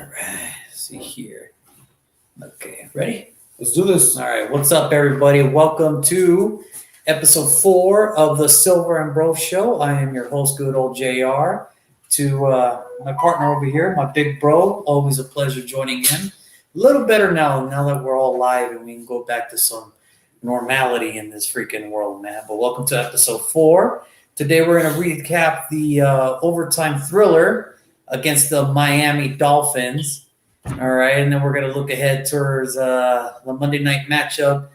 All right, see here. Okay, ready? Let's do this. All right, what's up, everybody? Welcome to episode 4 of the Silver and Bro Show. I am your host, good old JR. To my partner over here, my big bro, always a pleasure joining in. A little better now that we're all live and we can go back to some normality in this freaking world, man. But welcome to episode 4. Today we're going to recap the overtime thriller against the Miami Dolphins. All right, and then we're going to look ahead towards the Monday night matchup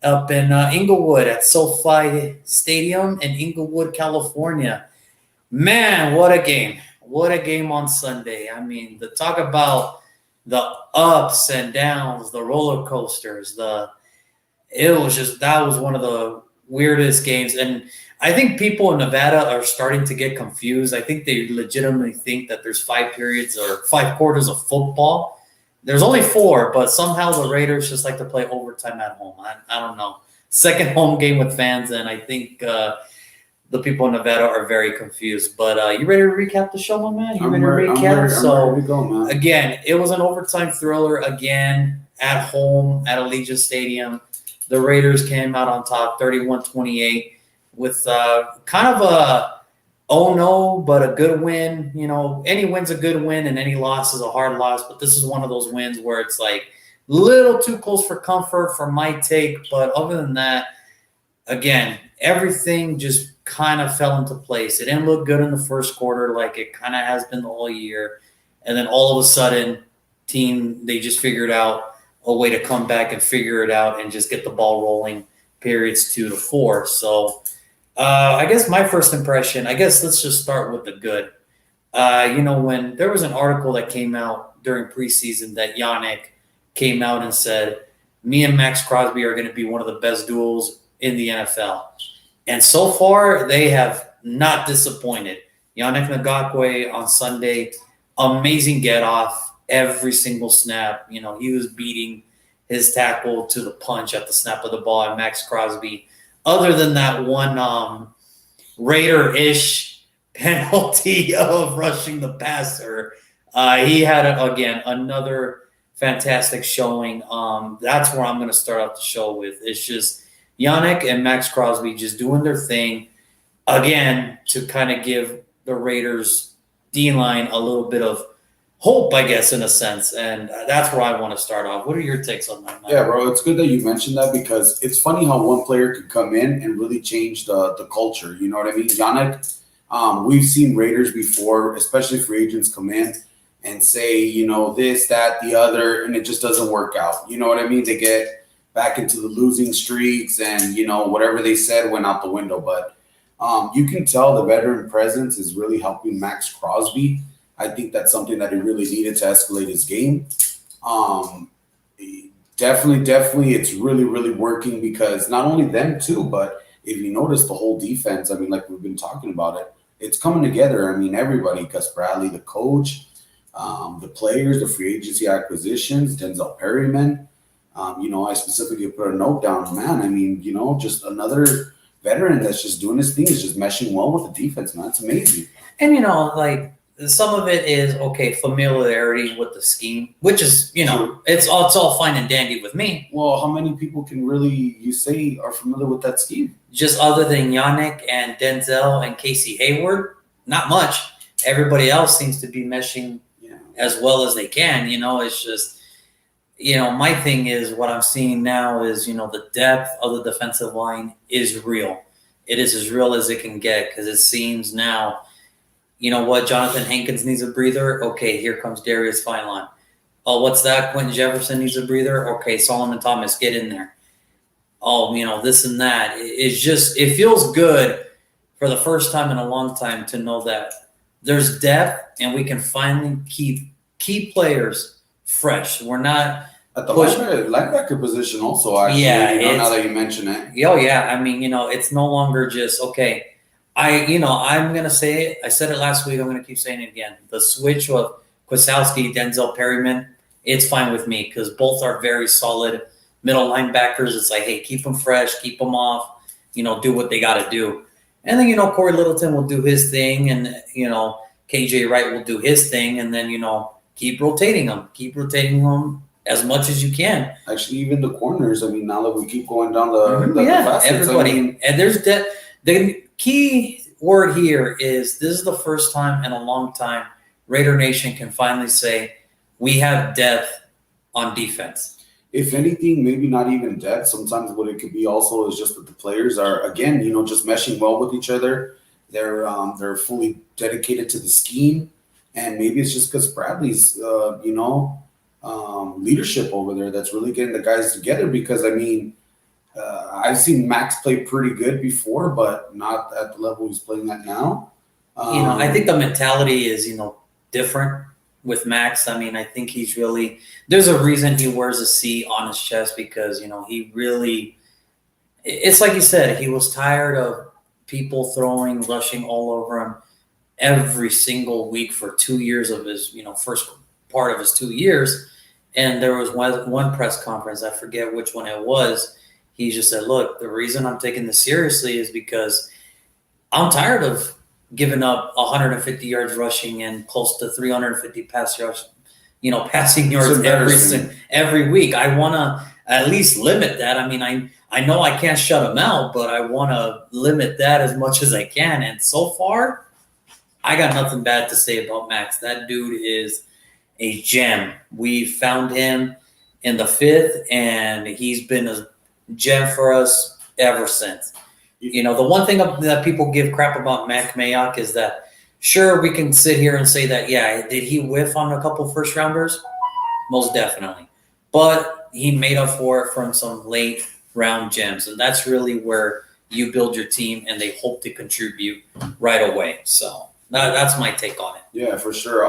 up in Inglewood at SoFi Stadium in Inglewood, California. Man, what a game. What a game on Sunday. I mean, the talk about the ups and downs, the roller coasters, that was one of the weirdest games. And I think people in Nevada are starting to get confused. I think they legitimately think that there's 5 periods or 5 quarters of football. There's only 4, but somehow the Raiders just like to play overtime at home. I don't know. Second home game with fans, and I think the people in Nevada are very confused. But you ready to recap the show, my man? You ready to recap? I'm ready to go, man. Again, it was an overtime thriller again at home at Allegiant Stadium. The Raiders came out on top 31-28 with kind of a oh no, but a good win. You know, any win's a good win and any loss is a hard loss. But this is one of those wins where it's like a little too close for comfort for my take. But other than that, again, everything just kind of fell into place. It didn't look good in the first quarter like it kind of has been the whole year. And then all of a sudden, they just figured out a way to come back and figure it out and just get the ball rolling periods 2 to 4. So I guess my first impression, let's just start with the good. When there was an article that came out during preseason that Yannick came out and said, me and Max Crosby are going to be one of the best duels in the NFL. And so far, they have not disappointed. Yannick Ngakoue on Sunday, amazing get-off every single snap. You know, he was beating his tackle to the punch at the snap of the ball, and Max Crosby, other than that one Raider-ish penalty of rushing the passer, he had, again, another fantastic showing. That's where I'm going to start off the show with. It's just Yannick and Max Crosby just doing their thing, again, to kind of give the Raiders D-line a little bit of hope, I guess, in a sense. And that's where I want to start off. What are your takes on that, man? Yeah, bro, it's good that you mentioned that because it's funny how one player could come in and really change the culture. You know what I mean? Yannick, we've seen Raiders before, especially free agents come in and say, you know, this, that, the other, and it just doesn't work out. You know what I mean? They get back into the losing streaks and, you know, whatever they said went out the window. But you can tell the veteran presence is really helping Max Crosby. I think that's something that he really needed to escalate his game. Definitely, it's really, really working because not only them too, but if you notice the whole defense, I mean, like we've been talking about it, it's coming together. I mean, everybody, Gus Bradley, the coach, the players, the free agency acquisitions, Denzel Perryman. I specifically put a note down, man. I mean, just another veteran that's just doing his thing, is just meshing well with the defense, man. It's amazing. And, some of it is, familiarity with the scheme, which is, it's all fine and dandy with me. Well, how many people can really, you say, are familiar with that scheme? Just other than Yannick and Denzel and Casey Hayward, not much. Everybody else seems to be meshing as well as they can. It's just, my thing is what I'm seeing now is, the depth of the defensive line is real. It is as real as it can get because it seems now, you know what? Jonathan Hankins needs a breather. Okay, here comes Darius Philon. Oh, what's that? Quentin Jefferson needs a breather. Okay, Solomon Thomas, get in there. Oh, this and that. It feels good for the first time in a long time to know that there's depth and we can finally keep key players fresh. We're not at the linebacker position also, actually. Yeah, now that you mention it. Oh, yeah. I mean, it's no longer just, okay, I'm going to say it. I said it last week. I'm going to keep saying it again. The switch of Kwiatkowski, Denzel Perryman, it's fine with me because both are very solid middle linebackers. It's like, hey, keep them fresh, keep them off, do what they got to do. And then, Corey Littleton will do his thing and, KJ Wright will do his thing. And then, keep rotating them as much as you can. Actually, even the corners. I mean, now that we keep going down the facets, everybody. I mean, And there's the key word here is this is the first time in a long time Raider Nation can finally say we have depth on defense. If anything, maybe not even depth. Sometimes what it could be also is just that the players are, again, just meshing well with each other. They're fully dedicated to the scheme, and maybe it's just because Bradley's leadership over there that's really getting the guys together. Because I mean, I've seen Max play pretty good before, but not at the level he's playing at now. I think the mentality is different with Max. I mean, I think he's really, there's a reason he wears a C on his chest because, he really, it's like you said, he was tired of people rushing all over him every single week for 2 years of his, first part of his 2 years. And there was one press conference, I forget which one it was. He just said, look, the reason I'm taking this seriously is because I'm tired of giving up 150 yards rushing and close to 350 passing yards every week. I want to at least limit that. I mean, I know I can't shut him out, but I want to limit that as much as I can. And so far, I got nothing bad to say about Max. That dude is a gem. We found him in the 5th, and he's been a gem for us ever since. The one thing that people give crap about Mac Mayock is that, sure, we can sit here and say that, yeah, did he whiff on a couple first rounders? Most definitely. But he made up for it from some late round gems, and that's really where you build your team, and they hope to contribute right away. So that's my take on it. Yeah, for sure.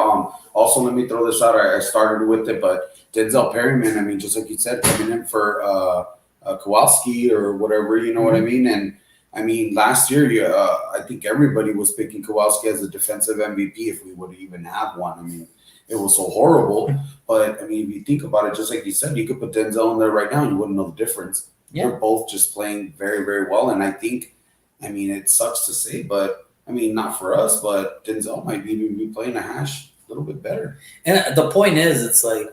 Also, let me throw this out. I started with it, but Denzel Perryman, I mean, just like you said, coming in for Kowalski or whatever, you know what I mean? And I mean, last year, I think everybody was picking Kowalski as a defensive MVP if we would even have one. I mean, it was so horrible. But, I mean, if you think about it, just like you said, you could put Denzel in there right now and you wouldn't know the difference. Yeah. They're both just playing very, very well. And I think, I mean, it sucks to say, but, I mean, not for us, but Denzel might even be playing a hash a little bit better. And the point is, it's like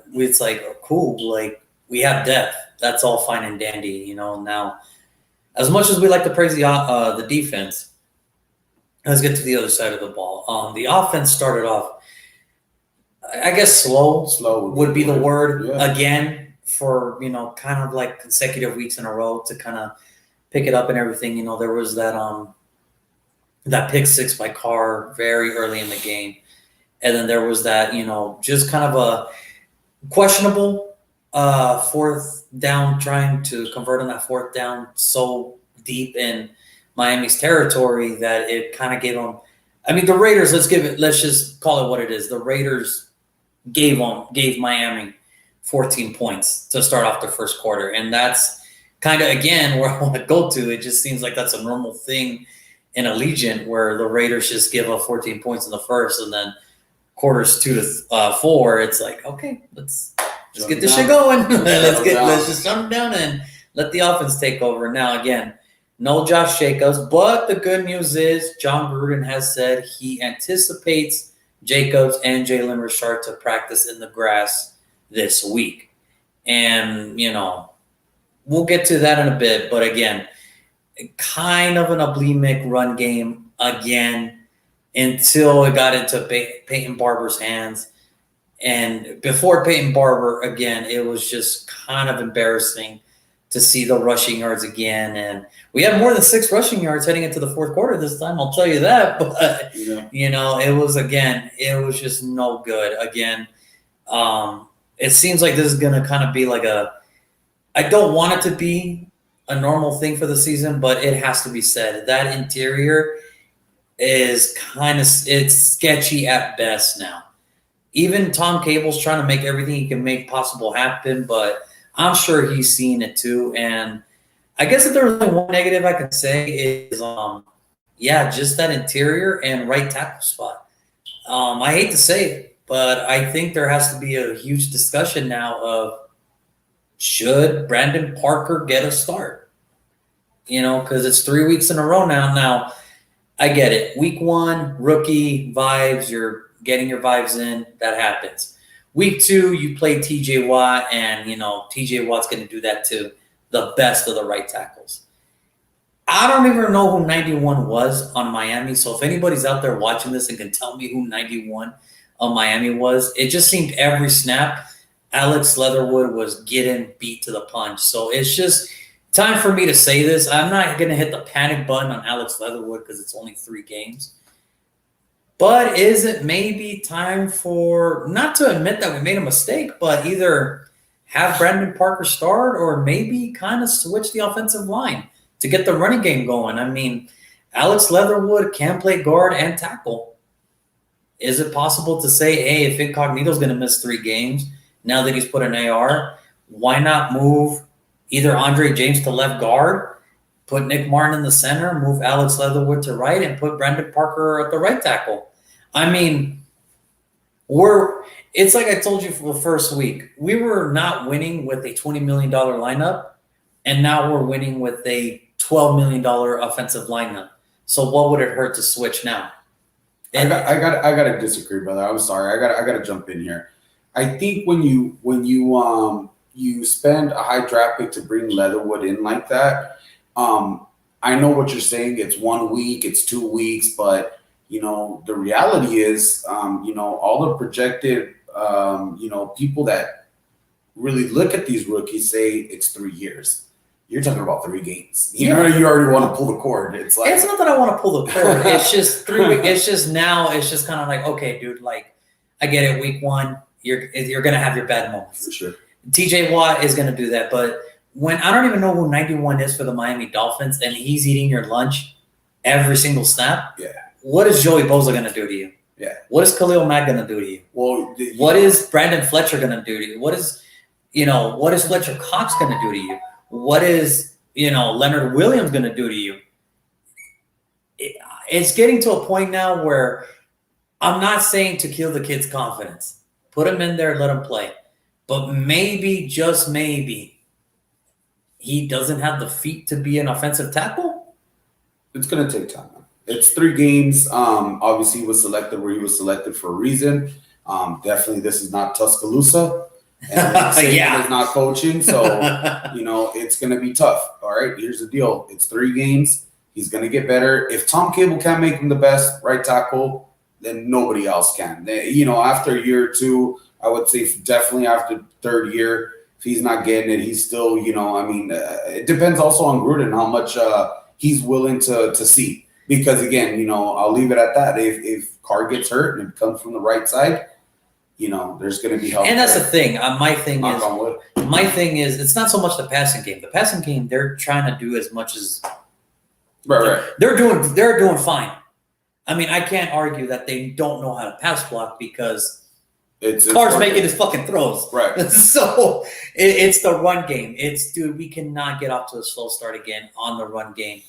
cool, like we have depth. That's all fine and dandy, now. As much as we like to praise the defense, let's get to the other side of the ball. The offense started off, I guess, slow. Slow would be the word. Yeah. Again, for kind of like consecutive weeks in a row to kind of pick it up and everything. There was that pick six by Carr very early in the game, and then there was that just kind of a questionable 4th down, trying to convert on that 4th down so deep in Miami's territory that it kind of gave them. I mean, the Raiders. Let's just call it what it is. The Raiders gave Miami 14 points to start off the first quarter, and that's kind of again where I want to go to. It just seems like that's a normal thing in Allegiant where the Raiders just give up 14 points in the first, and then quarters 2 to 4, it's like, okay, let's get this shit going. Let's just jump down and let the offense take over. Now, again, no Josh Jacobs, but the good news is John Gruden has said he anticipates Jacobs and Jalen Richard to practice in the grass this week. And, we'll get to that in a bit. But again, kind of an anemic run game again until it got into Peyton Barber's hands. And before Peyton Barber, again, it was just kind of embarrassing to see the rushing yards again. And we had more than 6 rushing yards heading into the 4th quarter this time, I'll tell you that. But, it was just no good. Again, it seems like this is going to kind of be like I don't want it to be a normal thing for the season, but it has to be said. That interior is it's sketchy at best now. Even Tom Cable's trying to make everything he can make possible happen, but I'm sure he's seen it too. And I guess if there's only one negative I can say is, just that interior and right tackle spot. I hate to say it, but I think there has to be a huge discussion now of should Brandon Parker get a start? Because it's 3 weeks in a row now. Now, I get it. Week 1, rookie vibes, you're getting your vibes in. That happens. Week 2, you play TJ Watt, and, TJ Watt's going to do that to the best of the right tackles. I don't even know who 91 was on Miami, so if anybody's out there watching this and can tell me who 91 on Miami was, it just seemed every snap Alex Leatherwood was getting beat to the punch. So it's just time for me to say this. I'm not going to hit the panic button on Alex Leatherwood because it's only 3 games. But is it maybe time for, not to admit that we made a mistake, but either have Brandon Parker start or maybe kind of switch the offensive line to get the running game going? I mean, Alex Leatherwood can play guard and tackle. Is it possible to say, hey, if Incognito's going to miss 3 games, now that he's put an AR, why not move either Andre James to left guard, put Nick Martin in the center, move Alex Leatherwood to right, and put Brandon Parker at the right tackle? I mean, it's like I told you for the first week. We were not winning with a $20 million lineup, and now we're winning with a $12 million offensive lineup. So what would it hurt to switch now? I gotta disagree, brother. I'm sorry. I gotta jump in here. I think when you spend a high draft pick to bring Leatherwood in like that, I know what you're saying. It's 1 week, it's 2 weeks, but the reality is, all the projected, people that really look at these rookies say it's 3 years. You're talking about 3 games. You already want to pull the cord. It's not that I want to pull the cord. It's just 3 weeks. It's just now. It's just kind of like, okay, dude. Like, I get it. Week 1, you're gonna have your bad moments. For sure. TJ Watt is gonna do that, but when I don't even know who 91 is for the Miami Dolphins, and he's eating your lunch every single snap. Yeah. What is Joey Bosa going to do to you? Yeah. What is Khalil Mack going to do to you? Well, what is Brandon Fletcher going to do to you? What is Fletcher Cox going to do to you? What is, Leonard Williams going to do to you? It's getting to a point now where I'm not saying to kill the kid's confidence. Put him in there, let him play. But maybe, just maybe, he doesn't have the feet to be an offensive tackle? It's going to take time. It's 3 games. Obviously, he was selected where he was selected for a reason. Definitely, this is not Tuscaloosa. And it's not coaching. So, it's going to be tough. All right, here's the deal. It's 3 games. He's going to get better. If Tom Cable can't make him the best right tackle, then nobody else can. After a year or 2, I would say definitely after 3rd year, if he's not getting it, he's still, it depends also on Gruden, how much he's willing to see. Because, again, I'll leave it at that. If Carr gets hurt and it comes from the right side, there's going to be help. And that's the thing. My thing is, it's not so much the passing game. The passing game, they're trying to do as much as right. They're doing fine. I mean, I can't argue that they don't know how to pass block because Carr's making his fucking throws. Right. So it's the run game. Dude, we cannot get off to a slow start again on the run game.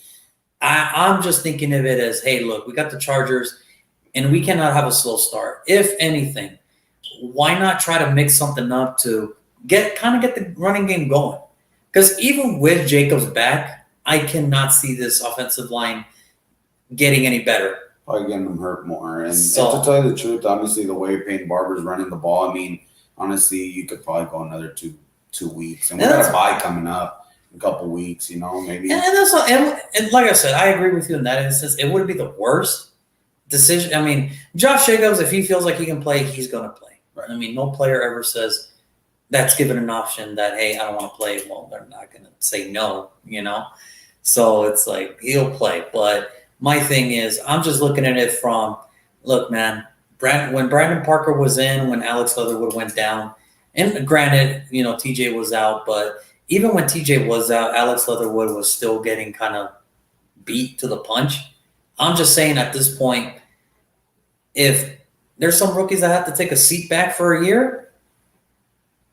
I'm just thinking of it as, hey, look, we got the Chargers, and we cannot have a slow start. If anything, why not try to mix something up to get the running game going? Because even with Jacobs back, I cannot see this offensive line getting any better. Probably getting them hurt more. And to tell you the truth, honestly, the way Peyton Barber's running the ball, I mean, honestly, you could probably go another two weeks. And we got a bye coming up. A couple weeks, maybe. And that's not, and like I said, I agree with you in that instance. It wouldn't be the worst decision. I mean, Josh Jacobs, if he feels like he can play, he's going to play. Right. I mean, no player ever says that's given an option that, hey, I don't want to play. Well, they're not going to say no, So it's like he'll play. But my thing is, I'm just looking at it from, look, man, when Brandon Parker was in, when Alex Leatherwood went down, and granted, TJ was out, but even when TJ was out, Alex Leatherwood was still getting kind of beat to the punch. I'm just saying at this point, if there's some rookies that have to take a seat back for a year,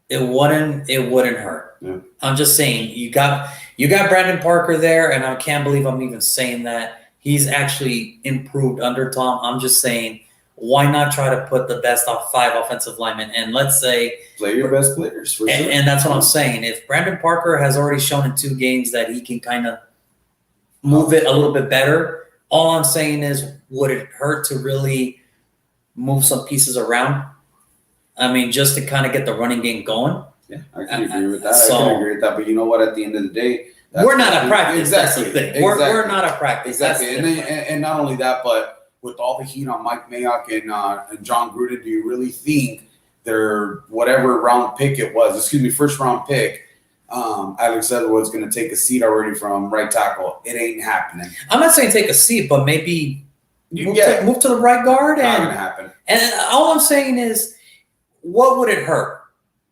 it wouldn't hurt. Yeah. I'm just saying you got Brandon Parker there, and I can't believe I'm even saying that. He's actually improved under Tom. I'm just saying, why not try to put the best of 5 offensive linemen? And let's say play your best players for sure. And that's what I'm saying. If Brandon Parker has already shown in 2 games that he can kind of move it a little bit better, all I'm saying is, would it hurt to really move some pieces around? I mean, just to kind of get the running game going. Yeah, I can agree with that. So- I can agree with that. But you know what? At the end of the day, We're not at practice. Exactly. That's the thing. Exactly. We're not at practice. Exactly. That's And not only that, but with all the heat on Mike Mayock and John Gruden, do you really think their whatever round pick it was, first round pick, Alex Edwards going to take a seat already from right tackle? It ain't happening. I'm not saying take a seat, but maybe move to the right guard. Not going to happen. And all I'm saying is, what would it hurt?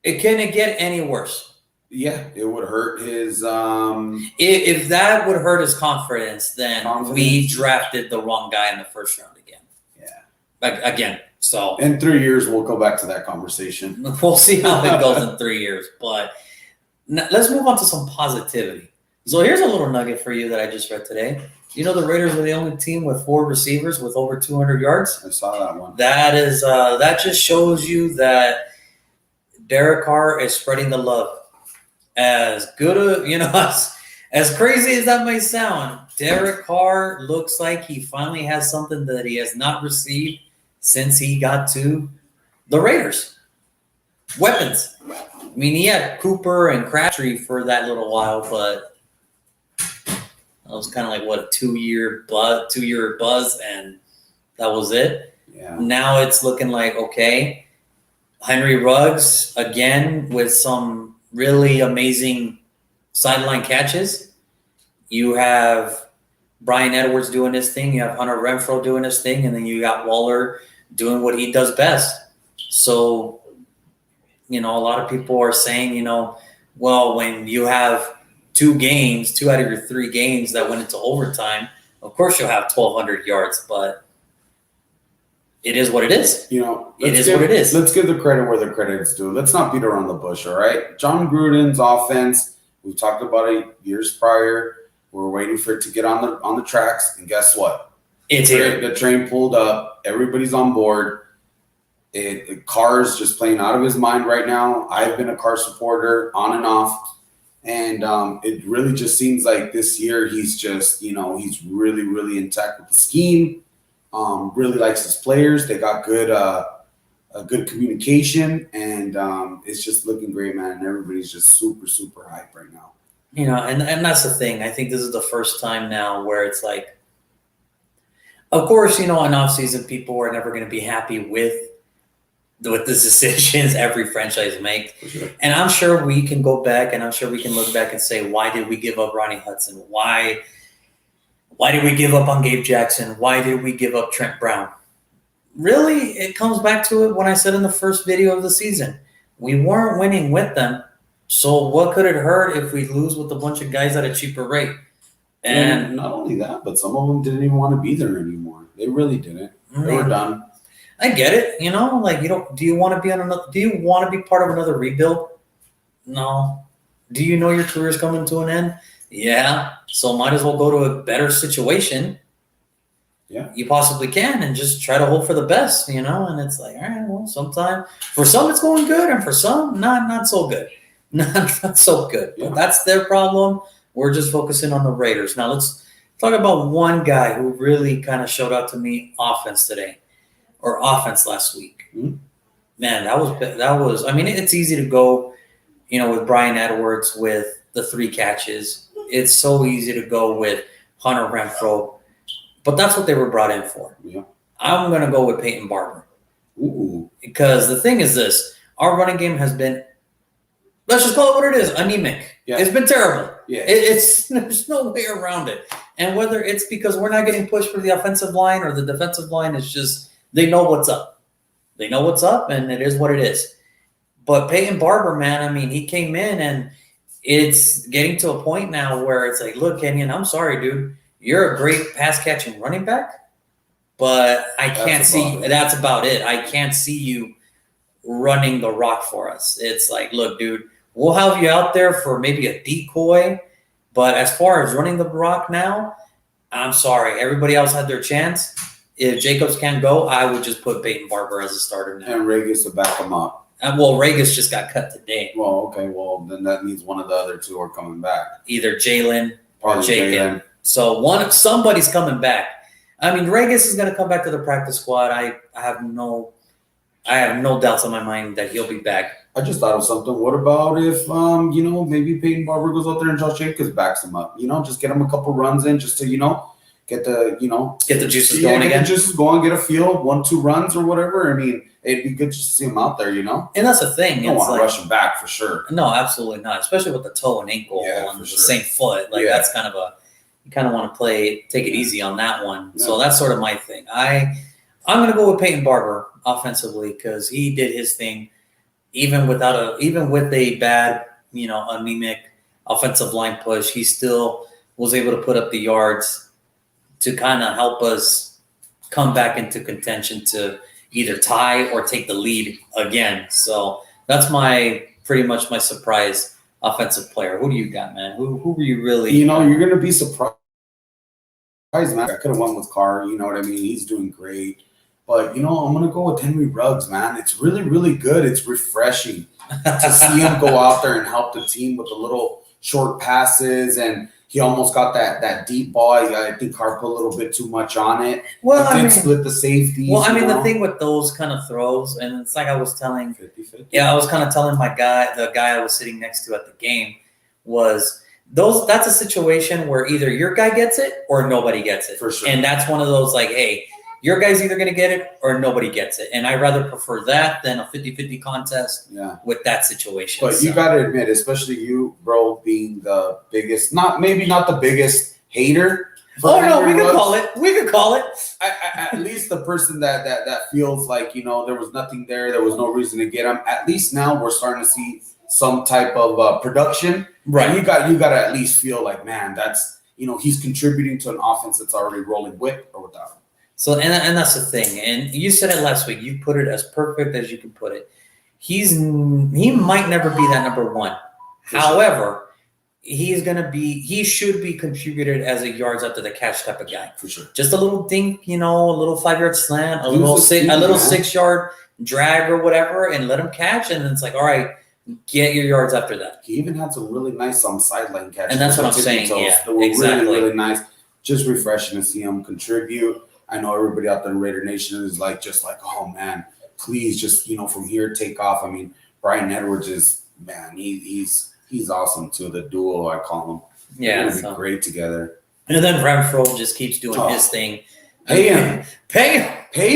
Can it get any worse? Yeah, it would hurt his. If that would hurt his confidence, then we drafted the wrong guy in the first round again. Yeah. Again. So in 3 years, we'll go back to that conversation. We'll see how it goes in 3 years. But let's move on to some positivity. So here's a little nugget for you that I just read today. You know the Raiders are the only team with 4 receivers with over 200 yards? I saw that one. That is that just shows you that Derek Carr is spreading the love. As good, as crazy as that may sound, Derek Carr looks like he finally has something that he has not received since he got to the Raiders. Weapons. I mean, he had Cooper and Crabtree for that little while, but that was kind of like what, a 2-year buzz, and that was it. Yeah. Now it's looking like, okay, Henry Ruggs again with some really amazing sideline catches. You have Brian Edwards doing his thing. You have Hunter Renfrow doing his thing. And then you got Waller doing what he does best. So, a lot of people are saying, well, when you have 2 out of your 3 games that went into overtime, of course you'll have 1,200 yards. But it is what it is. It is what it is. Let's give the credit where the credit is due. Let's not beat around the bush, all right? John Gruden's offense, we talked about it years prior. We're waiting for it to get on the tracks, and guess what? It's here. The train pulled up. Everybody's on board. Carr's just playing out of his mind right now. I've been a Carr supporter on and off, and it really just seems like this year he's just, he's really, really intact with the scheme. Really likes his players. They got good communication, and it's just looking great, man. And everybody's just super, super hype right now. And that's the thing. I think this is the first time now where it's like, of course, in offseason, people are never going to be happy with the decisions every franchise makes. Sure. And I'm sure we can go back, and I'm sure we can look back and say, why did we give up Ronnie Hudson? Why did we give up on Gabe Jackson? Why did we give up Trent Brown? Really, it comes back to it when I said in the first video of the season, we weren't winning with them. So what could it hurt if we lose with a bunch of guys at a cheaper rate? And not only that, but some of them didn't even want to be there anymore. They really didn't. They were done. I get it. Do you want to be part of another rebuild? No. Do you know your career is coming to an end? Yeah. So might as well go to a better situation. Yeah. You possibly can, and just try to hope for the best, and it's like, all right, well, sometimes for some it's going good, and for some not so good. Not so good. Yeah. But that's their problem. We're just focusing on the Raiders. Now let's talk about one guy who really kind of showed out to me offense today, or offense last week. Mm-hmm. Man, that was. I mean, it's easy to go, with Brian Edwards with the 3 catches. It's so easy to go with Hunter Renfrow, but that's what they were brought in for. Yeah. I'm going to go with Peyton Barber. Ooh. Because the thing is this, our running game has been, let's just call it what it is, anemic. Yeah. It's been terrible. Yeah. There's no way around it. And whether it's because we're not getting pushed for the offensive line or the defensive line, is just, they know what's up. They know what's up, and it is what it is. But Peyton Barber, man, I mean, he came in, and it's getting to a point now where it's like, look, Kenyon, I'm sorry, dude. You're a great pass-catching running back, but that's about it. I can't see you running the rock for us. It's like, look, dude, we'll have you out there for maybe a decoy, but as far as running the rock now, I'm sorry. Everybody else had their chance. If Jacobs can't go, I would just put Peyton Barber as a starter now. And Regis to back him up. Well, Regis just got cut today. Well, okay. Well, then that means one of the other 2 are coming back. Either Jalen or Probably Jacob. So somebody's coming back. I mean, Regis is going to come back to the practice squad. I have no I have no doubts in my mind that he'll be back. I just thought of something. What about if, maybe Peyton Barber goes out there and Josh Jacobs backs him up? Just get him a couple runs in just to, get the, Get the juices going get again. the juices going, get a feel, 1-2 runs or whatever. I mean, it'd be good just to see him out there, And that's the thing. You don't want to rush him back for sure. No, absolutely not. Especially with the toe and ankle on the same foot. That's kind of you kind of want to take it easy on that one. Yeah. So that's sort of my thing. I'm going to go with Peyton Barber offensively because he did his thing, even with a bad, anemic offensive line push. He still was able to put up the yards to kind of help us come back into contention to either tie or take the lead again. So that's pretty much my surprise offensive player. Who do you got, man? Who were you really? You're going to be surprised, man. I could have won with Carr. You know what I mean? He's doing great. But, I'm going to go with Henry Ruggs, man. It's really, really good. It's refreshing to see him go out there and help the team with the little short passes. And he almost got that deep ball. I think Carr put a little bit too much on it. Well, he did split the safeties. Well, the thing with those kind of throws, and it's like I was telling 50-50. Yeah, I was kind of telling the guy I was sitting next to at the game was that's a situation where either your guy gets it or nobody gets it. For sure. And that's one of those like, hey, your guy's either going to get it or nobody gets it. And I rather prefer that than a 50-50 contest with that situation. But you got to admit, especially you, bro, being the biggest, maybe not the biggest hater. Oh, no, we could call it. At least the person that feels like, there was nothing there. There was no reason to get him. At least now we're starting to see some type of production. Right. And you got to at least feel like, man, that's, he's contributing to an offense that's already rolling with or without him. So, and that's the thing. And you said it last week. You put it as perfect as you can put it. He might never be that number one. However, he should be contributed as a yards after the catch type of guy. For sure. Just a little dink, a little 5-yard slant, a little 6-yard drag or whatever, and let him catch. And it's like, all right, get your yards after that. He even had some really nice sideline catches. And that's what I'm saying. Yeah, they were exactly. really, really nice. Just refreshing to see him contribute. I know everybody out there in Raider Nation is just like, oh man, please just, from here take off. I mean, Brian Edwards is, man, he's awesome too. The duo, I call him. Yeah. They're gonna be great together. And then Renfro just keeps doing his thing. Pay him. Pay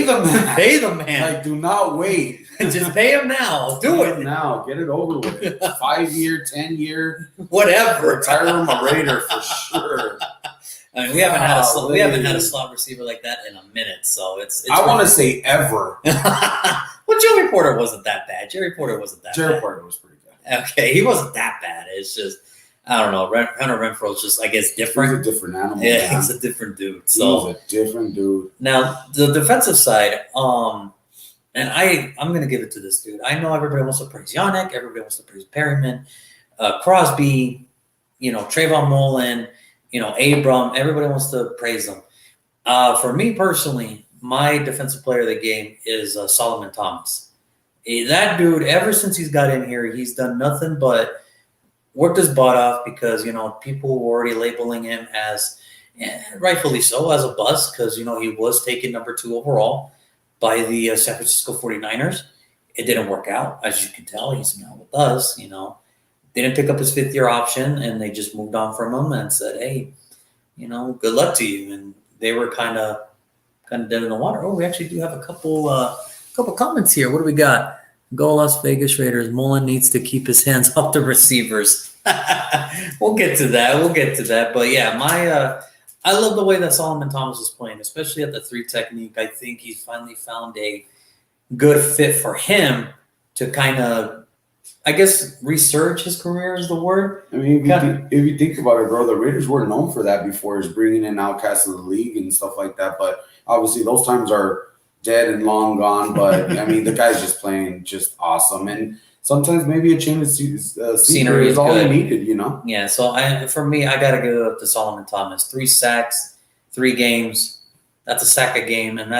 the man. Pay the man. Like, do not wait. Just pay him now. Do it now. Get it over with. 5-year, 10-year, whatever. Retire him a Raider for sure. I mean, we haven't had a slot receiver like that in a minute, so it's I want to say ever. Well, Joey Porter wasn't that bad. Jerry Porter was pretty good. Okay, he wasn't that bad. It's just, I don't know. Hunter Renfro's just, I guess, different. He's a different animal. Yeah, man. he's a different dude. So he's a different dude. Now, the defensive side, and I'm going to give it to this dude. I know everybody wants to praise Yannick. Everybody wants to praise Perryman, Crosby, Trayvon Mullen, Abram. Everybody wants to praise them. For me personally, my defensive player of the game is Solomon Thomas. That dude, ever since he's got in here, he's done nothing but worked his butt off because, people were already labeling him as, rightfully so, as a bust because, he was taken number 2 overall by the San Francisco 49ers. It didn't work out. As you can tell, he's now with us, Didn't pick up his 5th-year option, and they just moved on from him and said, hey, good luck to you. And they were kind of dead in the water. Oh, we actually do have a couple comments here. What do we got? Go Las Vegas Raiders. Mullen needs to keep his hands off the receivers. We'll get to that. But yeah, I love the way that Solomon Thomas is playing, especially at the 3 technique. I think he's finally found a good fit for him to kind of, I guess, resurge his career is the word. I mean, if you think about it, bro, the Raiders were known for that before, is bringing in outcasts of the league and stuff like that. But obviously, those times are dead and long gone. But I mean, the guy's just playing just awesome, and sometimes maybe a change of scenery is all he needed, Yeah. So for me, I got to give it up to Solomon Thomas. 3 sacks, 3 games. That's a sack a game, and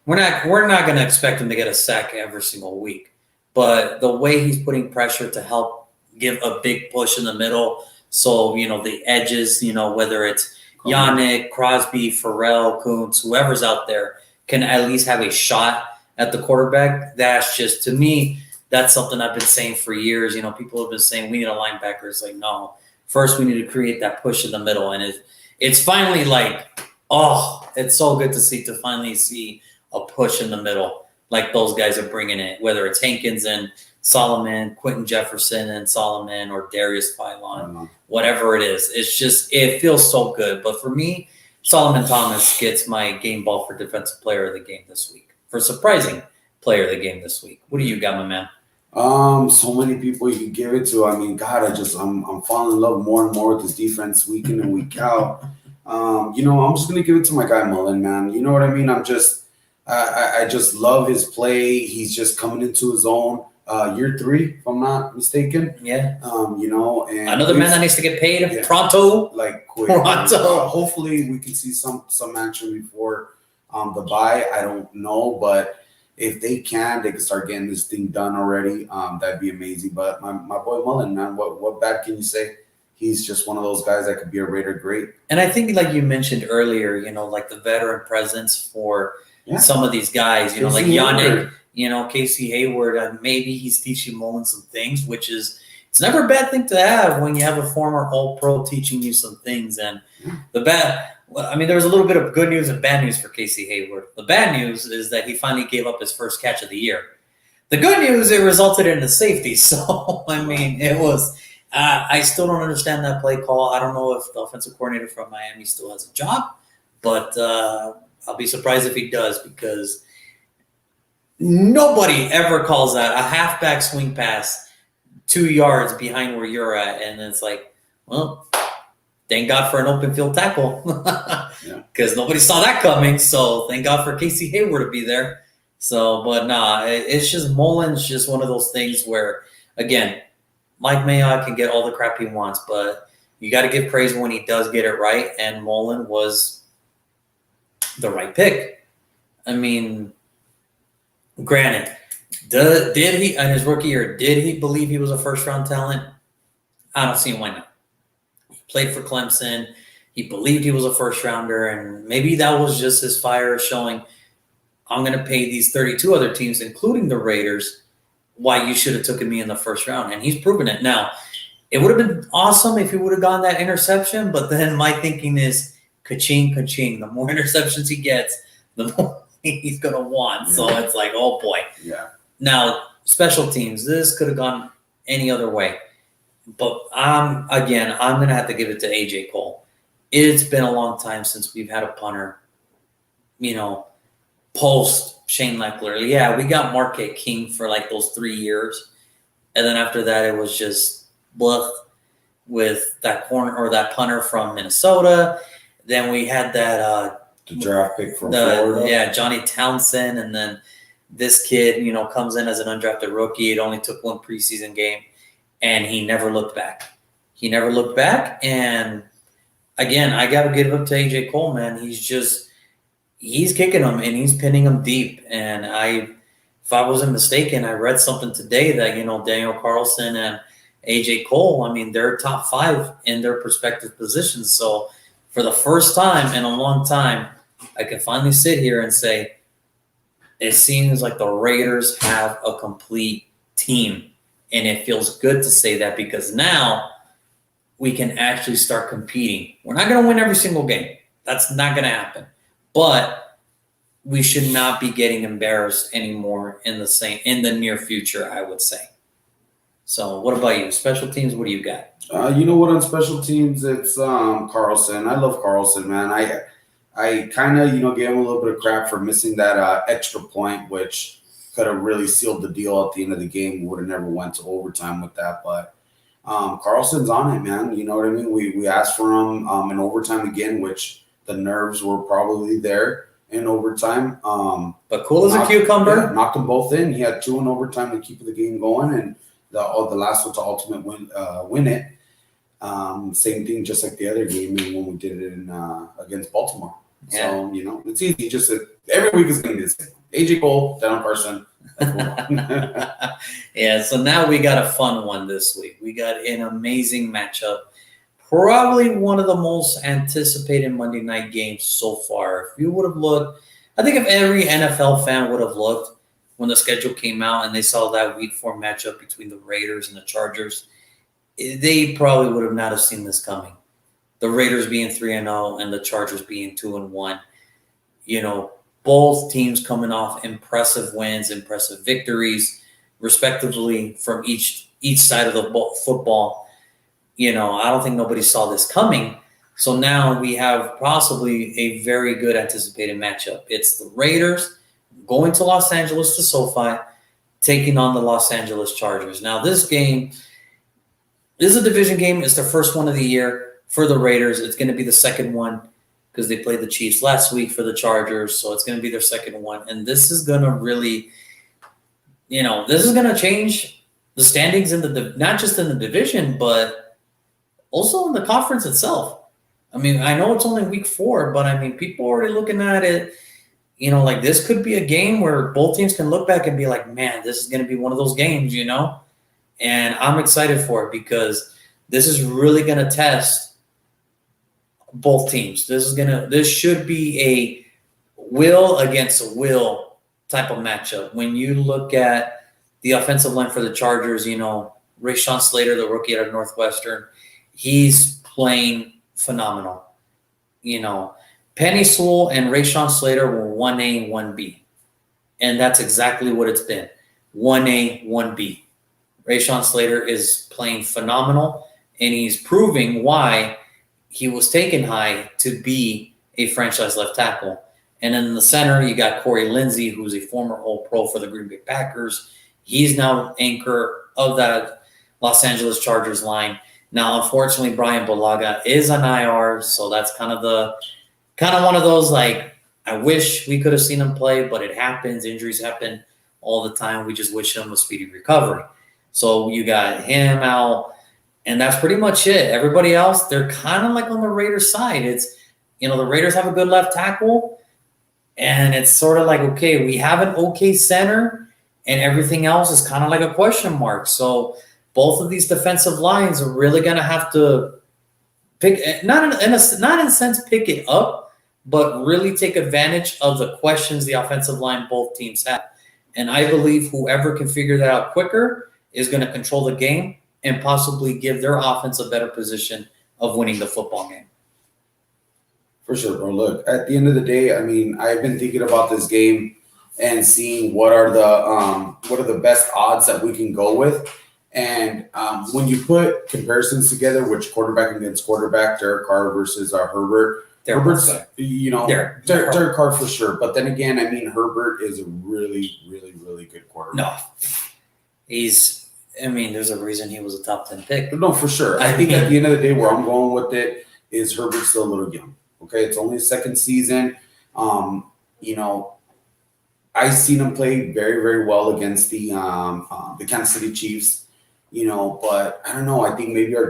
we're not going to expect him to get a sack every single week. But the way he's putting pressure to help give a big push in the middle, so, the edges, whether it's Yannick, Crosby, Pharrell, Kuntz, whoever's out there, can at least have a shot at the quarterback, that's just, to me, that's something I've been saying for years. People have been saying we need a linebacker. It's like, no, first we need to create that push in the middle. And it's finally like, oh, it's so good to finally see a push in the middle like those guys are bringing it, whether it's Hankins and Solomon, Quentin Jefferson and Solomon, or Darius Phylon, whatever it is. It's just, it feels so good. But for me, Solomon Thomas gets my game ball for defensive player of the game this week, for surprising player of the game this week. What do you got, my man? So many people you can give it to. I mean, God, I'm falling in love more and more with this defense week in and week out. I'm just gonna give it to my guy Mullen, man. You know what I mean? I just love his play. He's just coming into his own. Year 3, if I'm not mistaken. Yeah. And another man that needs to get paid pronto. Like quick. Pronto. Hopefully we can see some action before the bye. I don't know, but if they can start getting this thing done already. That'd be amazing. But my boy Mullen, man, what bad can you say? He's just one of those guys that could be a Raider great. And I think, like you mentioned earlier, like the veteran presence for some of these guys, like Yannick, Casey Hayward, maybe he's teaching Mullen some things, which is, it's never a bad thing to have when you have a former All-Pro teaching you some things. And there was a little bit of good news and bad news for Casey Hayward. The bad news is that he finally gave up his first catch of the year. The good news, it resulted in a safety. So, it was, I still don't understand that play call. I don't know if the offensive coordinator from Miami still has a job, but I'll be surprised if he does, because nobody ever calls that a halfback swing pass 2 yards behind where you're at. And it's like, well, thank God for an open field tackle, because nobody saw that coming. So thank God for Casey Hayward to be there. So, but it's just, Mullen's just one of those things where, again, Mike Mayock can get all the crap he wants, but you got to give praise when he does get it right. And Mullen was the right pick. Granted, did he, in his rookie year, did he believe he was a first-round talent? I don't see why not. He played for Clemson. He believed he was a first-rounder, and maybe that was just his fire showing, I'm going to pay these 32 other teams, including the Raiders, why you should have taken me in the first round. And he's proven it. Now, it would have been awesome if he would have gotten that interception, but then my thinking is, ka-ching, ka-ching. The more interceptions he gets, the more he's going to want. So it's like, oh boy. Yeah. Now, special teams, this could have gone any other way. But I'm going to have to give it to AJ Cole. It's been a long time since we've had a punter, post Shane Leckler. Yeah, we got Marquette King for like those 3 years. And then after that, it was just bluff with that corner or that punter from Minnesota. Then we had that the draft pick from Florida. Yeah, Johnny Townsend. And then this kid, comes in as an undrafted rookie. It only took one preseason game, and he never looked back. And again, I got to give up to AJ Cole, man. He's kicking them and he's pinning them deep. And if I wasn't mistaken, I read something today that, Daniel Carlson and AJ Cole, they're top 5 in their respective positions. So for the first time in a long time, I can finally sit here and say, it seems like the Raiders have a complete team. And it feels good to say that, because now we can actually start competing. We're not going to win every single game. That's not going to happen. But we should not be getting embarrassed anymore in the near future, I would say. So what about you? Special teams, what do you got? You know what, on special teams, it's Carlson. I love Carlson, man. I kind of, gave him a little bit of crap for missing that extra point, which could have really sealed the deal at the end of the game. We would have never went to overtime with that. But Carlson's on it, man. You know what I mean? We asked for him in overtime again, which the nerves were probably there in overtime. But cool as a cucumber. Yeah, knocked them both in. He had 2 in overtime to keep the game going, and the last one to ultimate win it. Same thing, just like the other game when we did it against Baltimore. Yeah. So, it's easy. Just every week is going to be the same. AJ Cole, Daniel Carlson. Yeah, so now we got a fun one this week. We got an amazing matchup. Probably one of the most anticipated Monday night games so far. If you would have looked, I think if every NFL fan would have looked, when the schedule came out and they saw that week 4 matchup between the Raiders and the Chargers, they probably would have not have seen this coming. The Raiders being 3-0 and the Chargers being 2-1. Both teams coming off impressive wins, impressive victories, respectively, from each side of the football. I don't think nobody saw this coming. So now we have possibly a very good anticipated matchup. It's the Raiders going to Los Angeles to SoFi, taking on the Los Angeles Chargers. Now, this game is a division game. It's their first one of the year for the Raiders. It's going to be the second one because they played the Chiefs last week for the Chargers. So it's going to be their second one. And this is going to really, this is going to change the standings in not just in the division, but also in the conference itself. I mean, I know it's only week 4, but I mean, people are already looking at it, like this could be a game where both teams can look back and be like, man, this is going to be one of those games, And I'm excited for it because this is really going to test both teams. This should be a will against a will type of matchup. When you look at the offensive line for the Chargers, Rashawn Slater, the rookie out of Northwestern, he's playing phenomenal. Penny Sewell and Rashawn Slater were 1A, 1B. And that's exactly what it's been. 1A, 1B. Rashawn Slater is playing phenomenal, and he's proving why he was taken high to be a franchise left tackle. And then in the center, you got Corey Lindsey, who's a former All-Pro for the Green Bay Packers. He's now anchor of that Los Angeles Chargers line. Now, unfortunately, Brian Bulaga is on IR, so that's kind of one of those, like, I wish we could have seen him play, but it happens. Injuries happen all the time. We just wish him a speedy recovery. So you got him out, and that's pretty much it. Everybody else, they're kind of like on the Raiders side. It's, the Raiders have a good left tackle, and it's sort of like, okay, we have an okay center, and everything else is kind of like a question mark. So both of these defensive lines are really going to have to pick, not in a sense pick it up, but really take advantage of the questions the offensive line both teams have. And I believe whoever can figure that out quicker is going to control the game and possibly give their offense a better position of winning the football game. For sure, bro. Look, at the end of the day, I mean, I've been thinking about this game and seeing what are the best odds that we can go with. And when you put comparisons together, which quarterback against quarterback, Derek Carr versus Herbert, Herbert's, Derek Carr for sure. But then again, I mean, Herbert is a really, really, really good quarterback. No, there's a reason he was a top 10 pick. No, for sure. I think at the end of the day, where I'm going with it is Herbert's still a little young. Okay, it's only his second season. I've seen him play very, very well against the Kansas City Chiefs. But I don't know. I think maybe our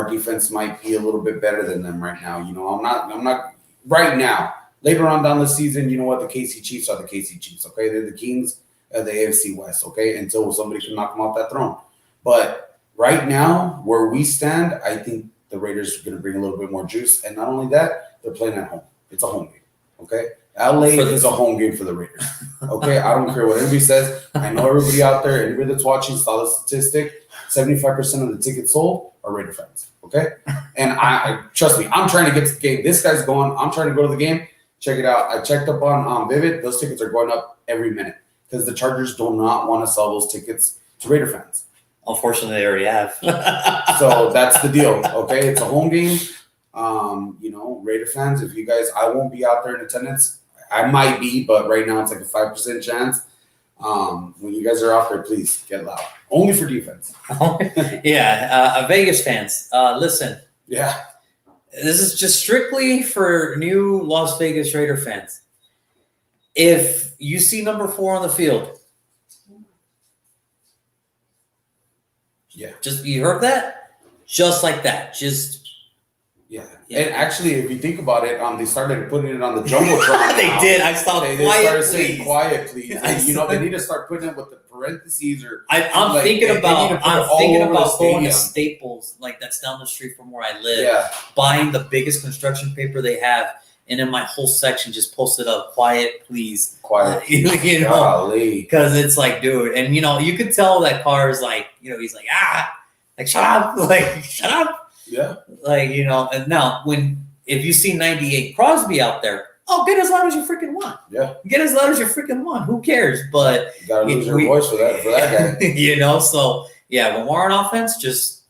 defense might be a little bit better than them right now. I'm not right now. Later on down the season, you know what? The KC Chiefs are the KC Chiefs. Okay, they're the kings of the AFC West. Okay, until somebody can knock them off that throne. But right now, where we stand, I think the Raiders are going to bring a little bit more juice. And not only that, they're playing at home. It's a home game. Okay, LA is a home game for the Raiders. Okay, I don't care what anybody says. I know everybody out there, anybody that's watching saw the statistic. 75% of the tickets sold are Raider fans. Okay, and I trust me, I'm trying to get to the game. This guy's going. I'm trying to go to the game. Check it out. I checked up on Vivid. Those tickets are going up every minute because the Chargers do not want to sell those tickets to Raider fans. Unfortunately, they already have. So that's the deal. Okay, it's a home game. Raider fans, if you guys, I won't be out there in attendance. I might be, but right now it's like a 5% chance. When you guys are out there, please get loud. Only for defense. Vegas fans, listen. Yeah. This is just strictly for new Las Vegas Raider fans. If you see number 4 on the field, you heard that? Just like that. Yeah. And actually, if you think about it, they started putting it on the Jumbotron. They did. I saw They started saying quiet, please. They need to start putting it with the parentheses or. I'm thinking about going to Staples, like that's down the street from where I live, buying the biggest construction paper they have and then my whole section just posted up, quiet, please. Quiet. You know, Golly. because it's like, dude, and you could tell that Carr is like, he's like, like shut up, like shut up. Yeah. Like, and now if you see 98 Crosby out there, get as loud as you freaking want. Yeah. Get as loud as you freaking want. Who cares? But you gotta lose your voice for that guy. So yeah, when we're on offense, just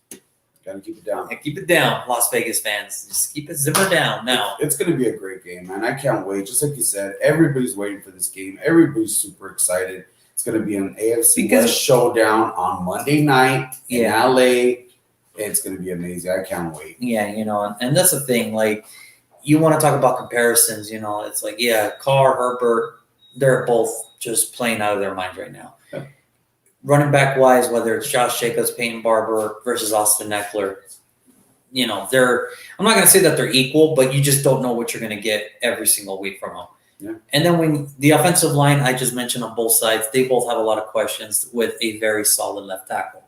gotta keep it down. Keep it down, Las Vegas fans. Just keep it zipper down now. It's gonna be a great game, man. I can't wait. Just like you said, everybody's waiting for this game. Everybody's super excited. It's gonna be an AFC West showdown on Monday night in LA. It's gonna be amazing. I can't wait. Yeah, and that's the thing. Like, you want to talk about comparisons, it's like, Carr, Herbert, they're both just playing out of their minds right now. Yeah. Running back wise, whether it's Josh Jacobs, Peyton Barber versus Austin Eckler, I'm not going to say that they're equal, but you just don't know what you're going to get every single week from them. Yeah. And then when the offensive line, I just mentioned on both sides, they both have a lot of questions with a very solid left tackle.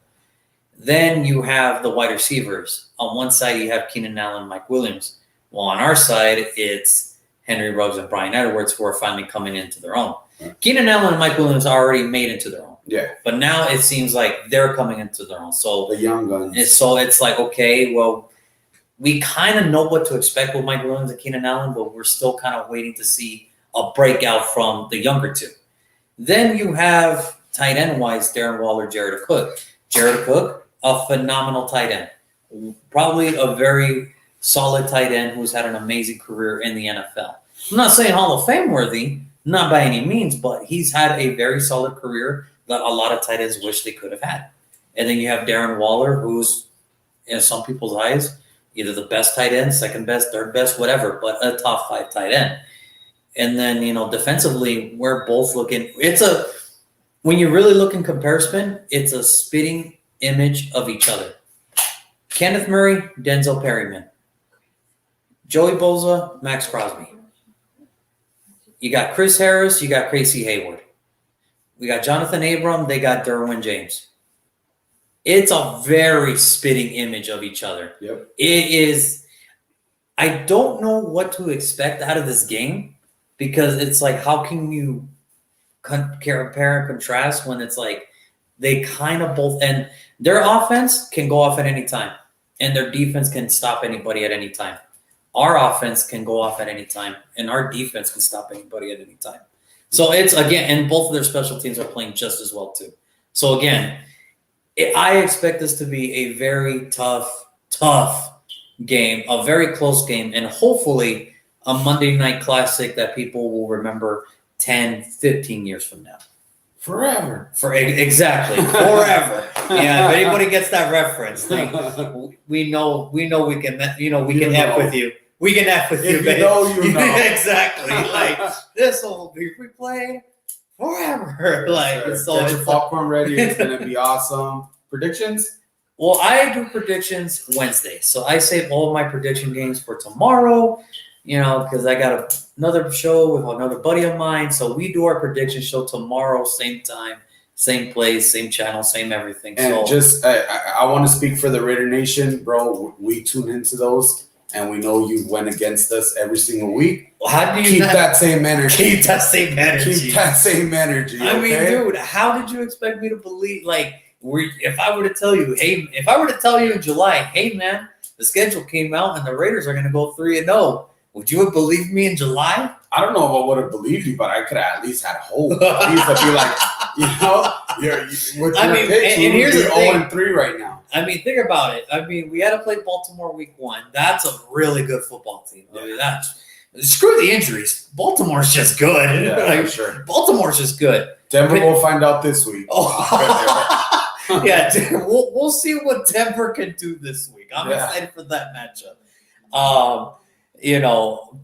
Then you have the wide receivers. On one side, you have Keenan Allen, Mike Williams. Well, on our side, it's Henry Ruggs and Brian Edwards who are finally coming into their own. Yeah. Keenan Allen and Mike Williams are already made into their own. Yeah. But now it seems like they're coming into their own. So the young guns. So it's like, okay, well, we kind of know what to expect with Mike Williams and Keenan Allen, but we're still kind of waiting to see a breakout from the younger two. Then you have tight end-wise, Darren Waller, Jared Cook. Jared Cook, a phenomenal tight end. Probably a very solid tight end who's had an amazing career in the NFL. I'm not saying Hall of Fame worthy, not by any means, but he's had a very solid career that a lot of tight ends wish they could have had. And then you have Darren Waller, who's, in some people's eyes, either the best tight end, second best, third best, whatever, but a top 5 tight end. And then, defensively, we're both looking – when you really look in comparison, it's a spitting image of each other. Kenneth Murray, Denzel Perryman. Joey Bosa, Max Crosby. You got Chris Harris, you got Casey Hayward. We got Jonathan Abram, they got Derwin James. It's a very spitting image of each other. Yep. It is – I don't know what to expect out of this game because it's like, how can you compare and contrast when it's like they kind of both – and their offense can go off at any time, and their defense can stop anybody at any time. Our offense can go off at any time, and our defense can stop anybody at any time. So it's, again, and both of their special teams are playing just as well too. So, again, I expect this to be a very tough game, a very close game, and hopefully a Monday night classic that people will remember 10, 15 years from now. Forever. Exactly. Forever. Yeah, if anybody gets that reference, we know we can F with you. We can F with you, baby. You know. Exactly. Like, this will be replayed forever. Like, sure. So get your popcorn ready. It's gonna be awesome. Predictions? Well, I do predictions Wednesday. So I save all of my prediction games for tomorrow, because I got another show with another buddy of mine. So we do our prediction show tomorrow, same time, same place, same channel, same everything. And I want to speak for the Raider Nation, bro. We tune into those, and we know you went against us every single week. Well, how do you keep that same energy? Keep that same energy. Keep that same energy. I mean, dude, how did you expect me to believe? Like, if I were to tell you in July, hey man, the schedule came out and the Raiders are going to go 3-0. Would you have believed me in July? I don't know if I would have believed you, but I could have at least had hope. At least I'd be like, with your picks, and here's the thing. 0-3 right now. I mean, think about it. I mean, we had to play Baltimore week 1. That's a really good football team. I mean, screw the injuries. Baltimore's just good. Yeah, sure. Baltimore's just good. Denver will find out this week. Yeah, we'll see what Denver can do this week. I'm excited for that matchup.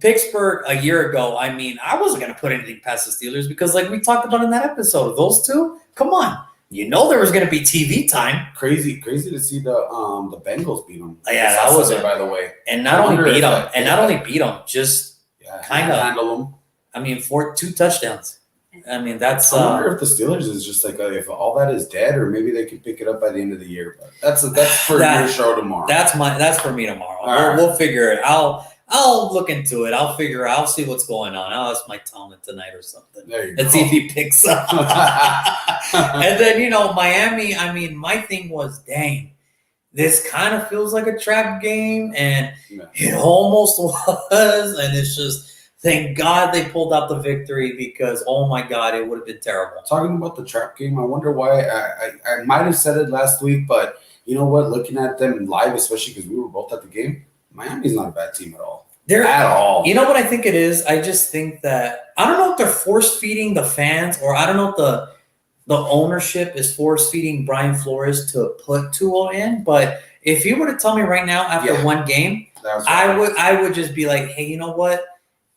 Pittsburgh a year ago, I mean, I wasn't going to put anything past the Steelers because, like we talked about in that episode, those two, come on. There was going to be TV time. Crazy to see the Bengals beat them. Yeah, that was it, by the way. And not only beat them, just kind of handle them. I mean, 2 touchdowns. I mean, that's. I wonder if the Steelers is just like if all that is dead, or maybe they can pick it up by the end of the year. But that's for your show tomorrow. That's for me tomorrow. Right. We'll figure it. I'll I'll look into it. I'll figure out. I'll see what's going on. I'll ask my talent tonight or something. There you Let's see if he picks up. And then, Miami, I mean, my thing was, dang, this kind of feels like a trap game, and it almost was. And it's just, thank God they pulled out the victory, because, oh my God, it would have been terrible. Talking about the trap game, I wonder why. I might have said it last week, but you know what? Looking at them live, especially because we were both at the game, Miami's not a bad team at all. At all. You know what I think it is? I just think that, I don't know if they're force feeding the fans, or I don't know if the ownership is force feeding Brian Flores to put Tua in. But if you were to tell me right now after one game, I would just be like, hey, you know what?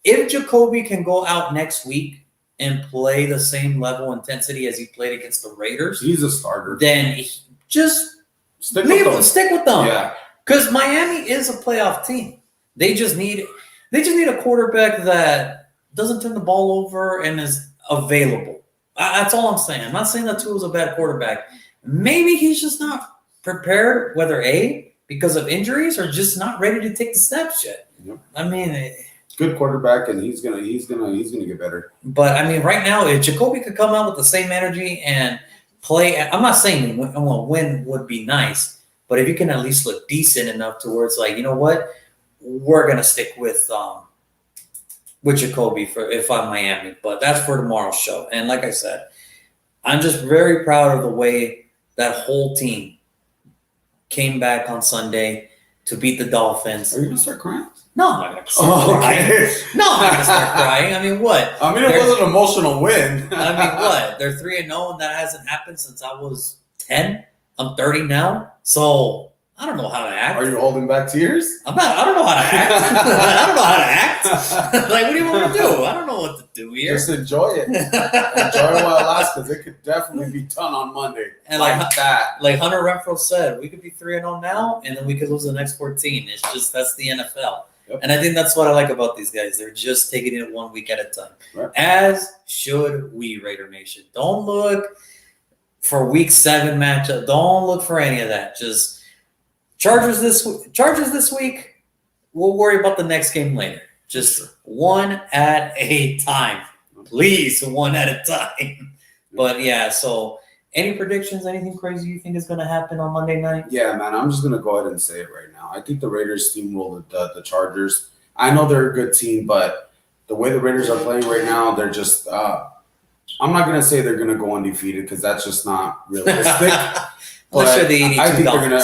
If Jacoby can go out next week and play the same level intensity as he played against the Raiders, he's a starter. Then just stick with them. Yeah. Because Miami is a playoff team. They just need a quarterback that doesn't turn the ball over and is available. That's all I'm saying. I'm not saying that Tua's a bad quarterback. Maybe he's just not prepared, whether because of injuries, or just not ready to take the steps yet. Yep. I mean, good quarterback, and he's gonna get better. But I mean, right now, if Jacoby could come out with the same energy and play, I'm not saying win would be nice, but if you can at least look decent enough to where it's like, you know what, we're gonna stick with Jacoby if I'm Miami. But that's for tomorrow's show. And like I said, I'm just very proud of the way that whole team came back on Sunday to beat the Dolphins. Are you gonna start crying? No, I'm not gonna start crying. No, I'm not gonna start crying. I mean, what? I mean, it was an emotional win. I mean, what? They're 3-0, and that hasn't happened since I was 10. I'm 30 now, so I don't know how to act. Are you holding back tears? I don't know how to act. I don't know how to act. Like, what do you want me to do? I don't know what to do here. Just enjoy it. Enjoy it while it lasts, because it could definitely be done on Monday. And like that. Like Hunter Renfrow said, we could be 3-0 now, and then we could lose the next 14. It's just, that's the NFL. Yep. And I think that's what I like about these guys. They're just taking it 1 week at a time. Right. As should we, Raider Nation. Don't look for week 7 matchup. Don't look for any of that. Just Chargers this week. We'll worry about the next game later. Just one at a time. Please, one at a time. But yeah, so any predictions, anything crazy you think is going to happen on Monday night? Yeah, man, I'm just going to go ahead and say it right now. I think the Raiders steamrolled the Chargers. I know they're a good team, but the way the Raiders are playing right now, they're just I'm not going to say they're going to go undefeated, because that's just not realistic. But I think they're gonna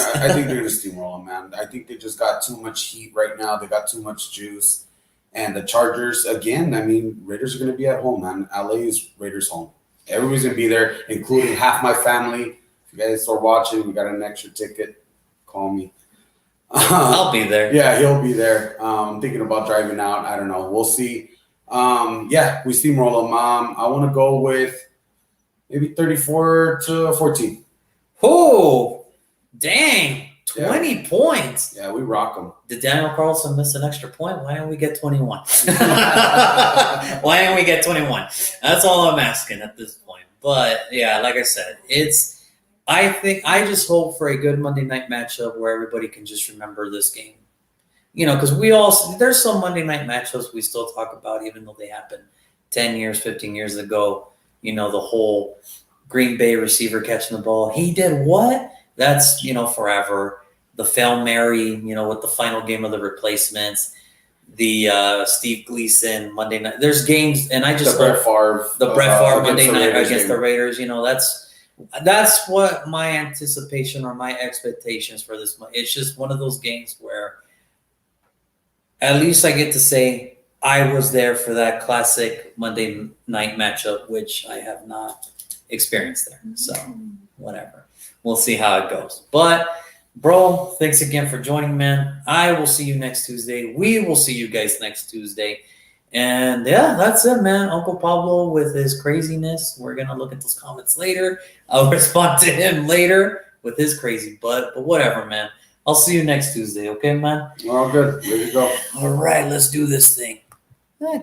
steamroll them, man. I think they just got too much heat right now. They got too much juice. And the Chargers, again, I mean, Raiders are gonna be at home, man. LA is Raiders' home. Everybody's gonna be there, including half my family. If you guys are watching, we got an extra ticket. Call me. I'll be there. Yeah, he'll be there. Thinking about driving out. I don't know. We'll see. Yeah, we steamroll them. I want to go with maybe 34-14. Oh, dang. 20 points. Yeah, we rock them. Did Daniel Carlson miss an extra point? Why didn't we get 21? Why didn't we get 21? That's all I'm asking at this point. But, yeah, like I said, I just hope for a good Monday night matchup where everybody can just remember this game. Because there's some Monday night matchups we still talk about, even though they happened 10 years, 15 years ago. The whole Green Bay receiver catching the ball. He did what? That's, forever. The Hail Mary, with the final game of the replacements. The Steve Gleason Monday night. There's games, and I just Brett Favre Monday night against the Raiders. That's what my anticipation or my expectations for this. It's just one of those games where at least I get to say I was there for that classic Monday night matchup, which I have not experienced there. So whatever. We'll see how it goes. But bro, thanks again for joining, man. I will see you next Tuesday. We will see you guys next Tuesday. And yeah, that's it, man. Uncle Pablo with his craziness. We're going to look at those comments later. I'll respond to him later with his crazy butt. But whatever, man. I'll see you next Tuesday. Okay, man? All good. Ready to go. All right, let's do this thing.